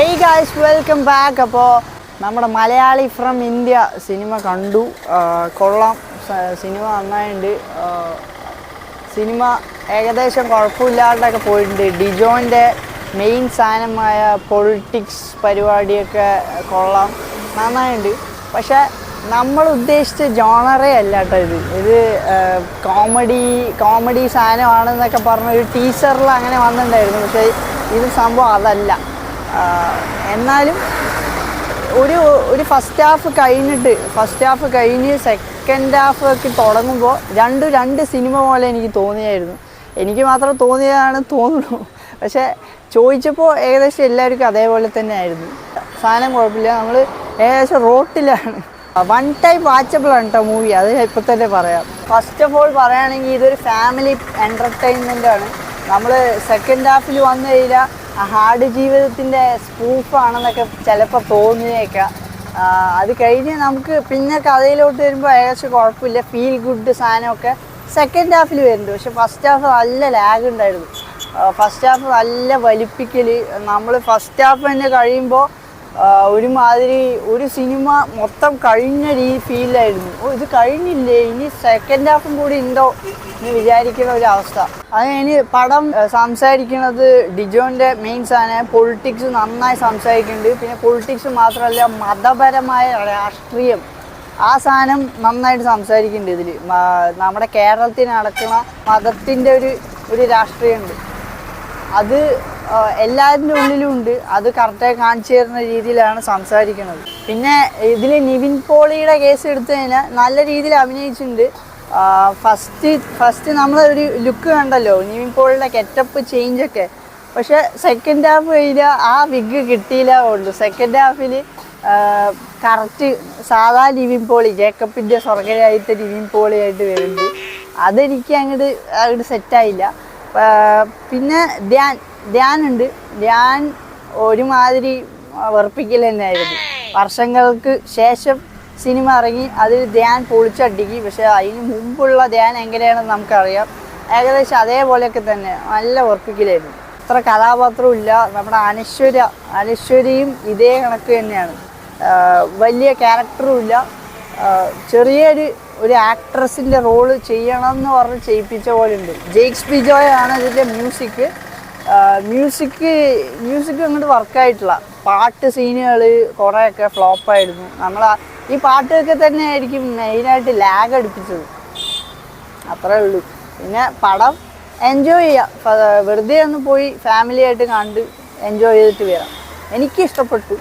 Hey guys, welcome back. അപ്പോൾ നമ്മുടെ Malayali from India cinema കണ്ടു. കൊള്ളാം, സിനിമ നന്നായിട്ടുണ്ട്. സിനിമ ഏകദേശം കുഴപ്പമില്ലാണ്ടൊക്കെ പോയിട്ടുണ്ട്. ഡിജോൻ്റെ മെയിൻ സാധനമായ പൊളിറ്റിക്സ് പരിപാടിയൊക്കെ കൊള്ളാം, നന്നായിട്ടുണ്ട്. പക്ഷേ നമ്മൾ ഉദ്ദേശിച്ച ജോണറേ അല്ല കേട്ടോ ഇത് കോമഡി സാധനമാണെന്നൊക്കെ പറഞ്ഞ ഒരു ടീച്ചറിൽ അങ്ങനെ വന്നിട്ടുണ്ടായിരുന്നു. പക്ഷേ ഇത് സംഭവം അതല്ല. എന്നാലും ഒരു ഫസ്റ്റ് ഹാഫ് കഴിഞ്ഞ് സെക്കൻഡ് ഹാഫ് ഒക്കെ തുടങ്ങുമ്പോൾ രണ്ട് സിനിമ പോലെ എനിക്ക് തോന്നിയായിരുന്നു. എനിക്ക് മാത്രം തോന്നിയതാണെന്ന് തോന്നുന്നു. പക്ഷേ ചോദിച്ചപ്പോൾ ഏകദേശം എല്ലാവർക്കും അതേപോലെ തന്നെ ആയിരുന്നു. സാധനം കുഴപ്പമില്ല, നമ്മൾ ഏകദേശം റോട്ടിലാണ്. വൺ ടൈം വാച്ചബിൾ ആണ് കേട്ടോ മൂവി, അത് ഇപ്പം തന്നെ പറയാം. ഫസ്റ്റ് ഓഫ് ഓൾ പറയുകയാണെങ്കിൽ ഇതൊരു ഫാമിലി എൻ്റർടൈൻമെൻറ്റാണ്. നമ്മൾ സെക്കൻഡ് ഹാഫിൽ വന്നു കഴിഞ്ഞാൽ ഹാർഡ് ജീവിതത്തിൻ്റെ സ്പൂഫാണെന്നൊക്കെ ചിലപ്പോൾ തോന്നിയേക്കാം. അത് കഴിഞ്ഞ് നമുക്ക് പിന്നെ കഥയിലോട്ട് വരുമ്പോൾ ഏകദേശം കുഴപ്പമില്ല, ഫീൽ ഗുഡ് സാധനമൊക്കെ സെക്കൻഡ് ഹാഫിൽ വരുന്നുണ്ട്. പക്ഷെ ഫസ്റ്റ് ഹാഫ് നല്ല ലാഗ് ഉണ്ടായിരുന്നു. ഫസ്റ്റ് ഹാഫ് നല്ല വലിപ്പിക്കൽ. നമ്മൾ ഫസ്റ്റ് ഹാഫ് തന്നെ കഴിയുമ്പോൾ ഒരുമാതിരി ഒരു സിനിമ മൊത്തം കഴിഞ്ഞ ഫീലായിരുന്നു. ഇത് കഴിഞ്ഞില്ലേ, ഇനി സെക്കൻഡ് ഹാഫും കൂടി ഉണ്ടോ എന്ന് വിചാരിക്കുന്ന ഒരു അവസ്ഥ. അത് ഇനി പടം സംസാരിക്കുന്നത് ഡിജോൻ്റെ മെയിൻ സാധനം പൊളിറ്റിക്സ് നന്നായി സംസാരിക്കുന്നുണ്ട്. പിന്നെ പൊളിറ്റിക്സ് മാത്രമല്ല, മതപരമായ രാഷ്ട്രീയം, ആ സാധനം നന്നായിട്ട് സംസാരിക്കുന്നുണ്ട് ഇതിൽ. നമ്മുടെ കേരളത്തിൽ നടക്കുന്ന മതത്തിൻ്റെ ഒരു രാഷ്ട്രീയമുണ്ട്, അത് എല്ലാവരുടെ ഉള്ളിലും ഉണ്ട്. അത് കറക്റ്റായി കാണിച്ചു തരുന്ന രീതിയിലാണ് സംസാരിക്കുന്നത്. പിന്നെ ഇതിൽ നിവിൻ പോളിയുടെ കേസ് എടുത്തു കഴിഞ്ഞാൽ നല്ല രീതിയിൽ അഭിനയിച്ചിട്ടുണ്ട്. ഫസ്റ്റ് നമ്മളൊരു ലുക്ക് കണ്ടല്ലോ നിവിൻ പോളിയുടെ ഗെറ്റപ്പ് ചേഞ്ചൊക്കെ. പക്ഷെ സെക്കൻഡ് ഹാഫ് കഴിഞ്ഞാൽ ആ വിഗ് കിട്ടിയില്ല ഉള്ളൂ. സെക്കൻഡ് ഹാഫിൽ കറക്റ്റ് സാധാ നിവിൻ പോളി, ജേക്കബിൻ്റെ സ്വർഗരായിട്ട് നിവിൻ പോളിയായിട്ട് വരുന്നുണ്ട്. അതെനിക്ക് അങ്ങോട്ട് സെറ്റായില്ല. പിന്നെ ധ്യാനുണ്ട്. ധ്യാൻ ഒരുമാതിരി വെറുപ്പിക്കൽ തന്നെയായിരുന്നു. വർഷങ്ങൾക്ക് ശേഷം സിനിമ ഇറങ്ങി അതിൽ ധ്യാൻ പൊളിച്ചടിക്കി. പക്ഷേ അതിന് മുമ്പുള്ള ധ്യാൻ എങ്ങനെയാണെന്ന് നമുക്കറിയാം. ഏകദേശം അതേപോലെയൊക്കെ തന്നെ നല്ല വെറുപ്പിക്കലായിരുന്നു. അത്ര കഥാപാത്രവും ഇല്ല. നമ്മുടെ അനശ്വരയും ഇതേ കണക്ക് തന്നെയാണ്. വലിയ ക്യാരക്ടറും ഇല്ല. ചെറിയൊരു ആക്ട്രസിൻ്റെ റോള് ചെയ്യണം എന്ന് പറഞ്ഞ് ചെയ്യിപ്പിച്ച പോലെ ഉണ്ട്. ജെയ്ക്സ് ബിജോയ് ആണ് ഇതിൻ്റെ മ്യൂസിക് അങ്ങോട്ട് വർക്കായിട്ടില്ല. പാട്ട് സീനുകൾ കുറേയൊക്കെ ഫ്ലോപ്പായിരുന്നു. ഈ പാട്ടൊക്കെ തന്നെ ആയിരിക്കും മെയിനായിട്ട് ലാഗ് അടുപ്പിച്ചത്, അത്രേ ഉള്ളൂ. പിന്നെ പടം എൻജോയ് ചെയ്യാം, വെറുതെ ഒന്ന് പോയി ഫാമിലിയായിട്ട് കണ്ട് എൻജോയ് ചെയ്തിട്ട് വരാം. എനിക്കിഷ്ടപ്പെട്ടു.